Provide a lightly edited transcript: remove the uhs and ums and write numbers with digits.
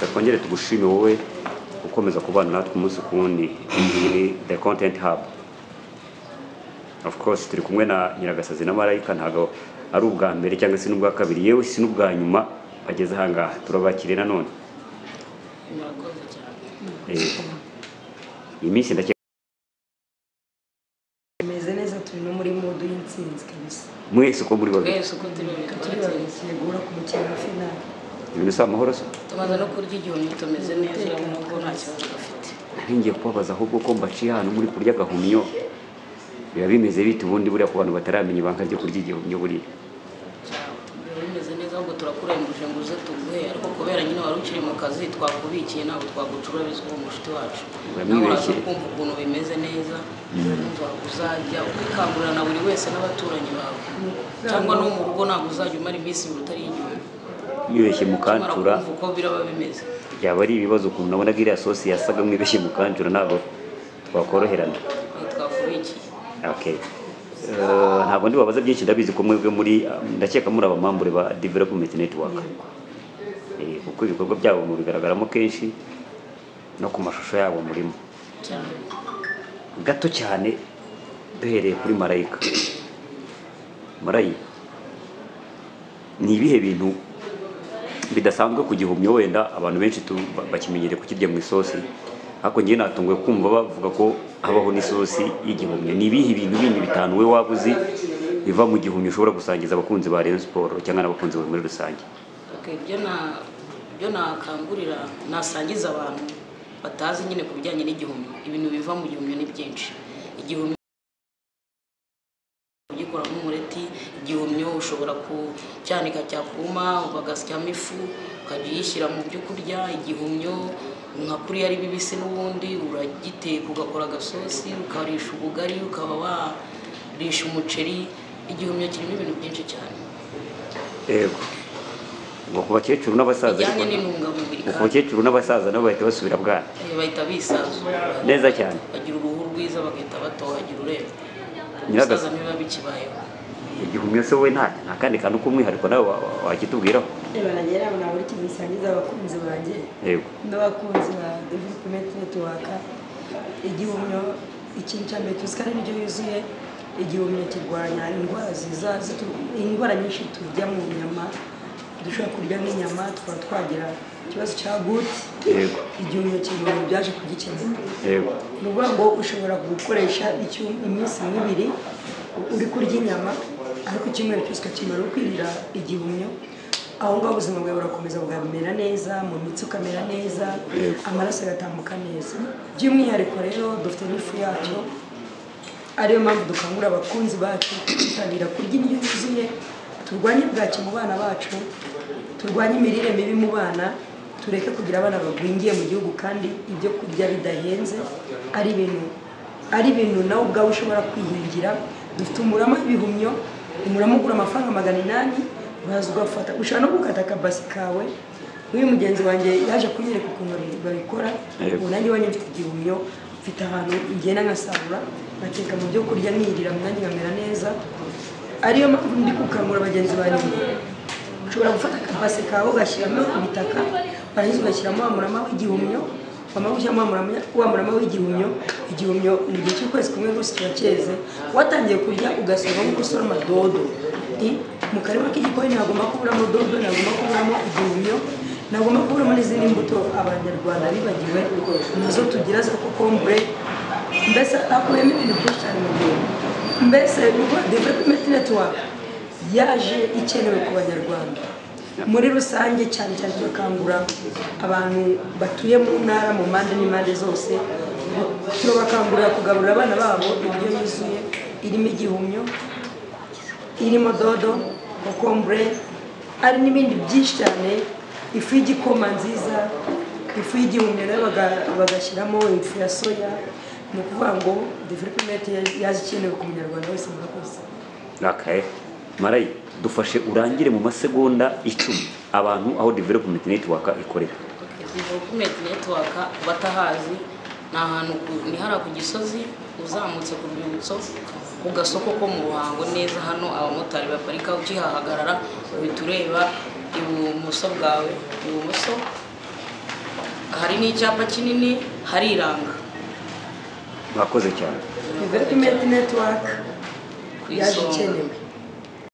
reka twongere tugushime wowe ukomeza kubana natwe umunsi kundi ni The Content Hub. Of course turi kumwe na Nyiragasazi na Marayika, ntago ari ubwa mbere cyangwa se n'ubwa kabiri, yewe si n'ubwa nyuma bageze hangaha. Turabakire nanone. Murakoze cyane. Iminsi ndake meze neza, turi no muri modo y'intsinzi kabisa. mwese uko muri babiri Mwese uko turi yegura ku mukino wa final. ibintu sa amahoro se tumaze no kurya igihumyo tumeze neza nubwo nta kibazo dufite. ngiye kubabaza ahubwo ko mbaciye hano muri kurya gahumyo biba bimeze bite ubundi buriya ku bantu bataramenya ibanga ryo kurya igihumyo buriya? Bimeze neza ahubwo turakurembuje ngo uze tuguhe, ariko kubera nyine wari ukiri mu kazi twakubikiye ntabwo twagucura bizwi umushuti wacu. Uramwibeshye kumva ukuntu bimeze neza, numva uzajya ukangurira na buri wese n'abaturanyi bawe, cyangwa no mu rugo ntabwo uzajya umara iminsi utari igihumyo. mwibeshye mukancura uko biraba bimeze. byaba ari ibibazo ukuntu nabonaga iriya sosi yasaga mwibeshye mukancura ntabwo twakoroherana. Twakubikiye. Okay. Ntabwo ndibabaza byinshi, ndabizi ko mwebwe muri ndakeka muri abamambure ba Development Network. Kuko ibikorwa byabo mu bigaragaramo kenshi no ku mashusho yabo murimo gato cyane. Duhereye kuri Marayika. Marayi, ni ibihe bintu bidasanzwe ku gihumyo wenda abantu benshi bakimenyere kukirya mu isosi, ariko ngiye natunguye kumva bavuga ko habaho n'isosi y'igihumyo? Ni ibihe bintu bindi bitanu we waba uzi biva mu gihumyo ushobora gusangiza abakunzi ba Rayon Sport cyangwa n'abakunzi bawe muri rusange? Okay, byo nakangurira nasangiza abantu batazi nyine ku bijyanye n'igihumyo. Ibintu biva mu gihumyo ni byinshi. Igihumyo ugikora nk'umureti, igihumyo ushobora kucyanika cyakuma bagasyamo ifu ukajya mu byo kurya. Igihumyo nka kuri ari bibisi n'ubundi uragiteka ugakora agasosi ukarisha ubugari ukaba warisha umuceri. Igihumyo kirimo ibintu byinshi cyane. Yego. Ngo ku bakecuru n'abasaza bijyanye n'intungamubiri. Ku bakecuru n'abasaza nabo bahita basubira bwana. Bahita bisaza neza cyane. Bagira uruhu rwiza bagahita batohagira ureba. Nyiragasazi niba bikibayeho. Igihumyo se we nta kandi kantu k'umwihariko nawe wakitubwiraho? Baragera nabo ari kibisangiza abakunzi banjye. Yego. N'abakunzi ba Development Network. Igihumyo ikintu cya mbere tuzi kandi n'ibyo yuzuye. Igihumyo kirwanya indwara nyinshi turya mu nyama. Dushobora kurya nk'inyama tukaba twagira ikibazo cya gute. Yego. Igihumyo kiri byaje kugikemura. Yego. Ni ukuvuga ngo ushobora gukoresha iminsi nk'ibiri uri kurya inyama, ariko icyumweru cyose ukakimara ukwirira igihumyo, aho ngaho ubuzima bwawe burakomeza bukamera neza, mu mitsi ukamera neza, amaraso agatambuka neza. By'umwihariko rero dufite n'ifu yacyo, ariyo mpamvu dukangurira abakunzi bacu kwitabira kurya indyo yuzuye. Turwanye bwaki mu bana bacu, turwanye imirire mibi mu bana, tureke kugira abana bagwingiye mu gihugu kandi ibyo kurya bidahenze, ari ibintu nawe ubwawe ushobora kwihingira. Dufite umurama w'ibihumyo, umurama ugura amafaranga 800, uraza ugafata, ushobora no gukata akabasi kawe. Uyu mugenzi wanjye yaje kunyereka ukuntu babikora, ubu nanjye wanye mfite igihumyo, mfite ahantu ngenda nkasarura ngateka mu byo kurya nirira nanjye nkamera neza. Ariyo mpamvu ndi gukangura abagenzi banjye, ushobora gufata akabasi kawe ugashyiramo ibitaka, warangiza ugashyiramo wa murama w'igihumyo, wamara gushyiramo wa murama w'igihumyo. Igihumyo ni igihe cy'ukwezi kumwe gusa kiba cyeze, watangiye kurya ugasoroma nk'uko usoroma dodo. Mu karima k'igikoni ntagomba kuburamo dodo, ntagomba kuburamo igihumyo, ntagomba kuburamo n'izindi mbuto abanyarwanda bibagiwe nazo tugira za kokombure. Mbese hakubiyemo ibintu byinshi cyane mu gihugu. Mbese Development Network yaje ikenewe ku banyarwanda muri rusange, cyane cyane turakangura abantu batuye mu ntara mu mpande n'impande zose. Turabakangurira kugaburira abana babo indyo yuzuye irimo igihumyo, irimo dodo, kokombure, ari n'ibindi byinshi cyane. Ifu y'igikoma nziza, ifu y'igihumyo nayo bagashyiramo ifu ya soya. Ni ukuvuga ngo Development yaje ikenewe ku munyarwanda wese. Murakoze. Okay. Marayi, dufashe urangire mu masegonda 10 abantu aho Development Network ikorera. Development Network batahazi ni ahantu ni hara ku Gisozi uzamutse ku Rwibutso ku gasoko ko mu Ruhango neza. Hano abamotari baparika, ukihahagarara uhita ureba ibumoso bwawe, ibumoso hari n'icyapa kinini hariranga. mwakoze cyane. Development Network Ku yaje isonga. ikenewe.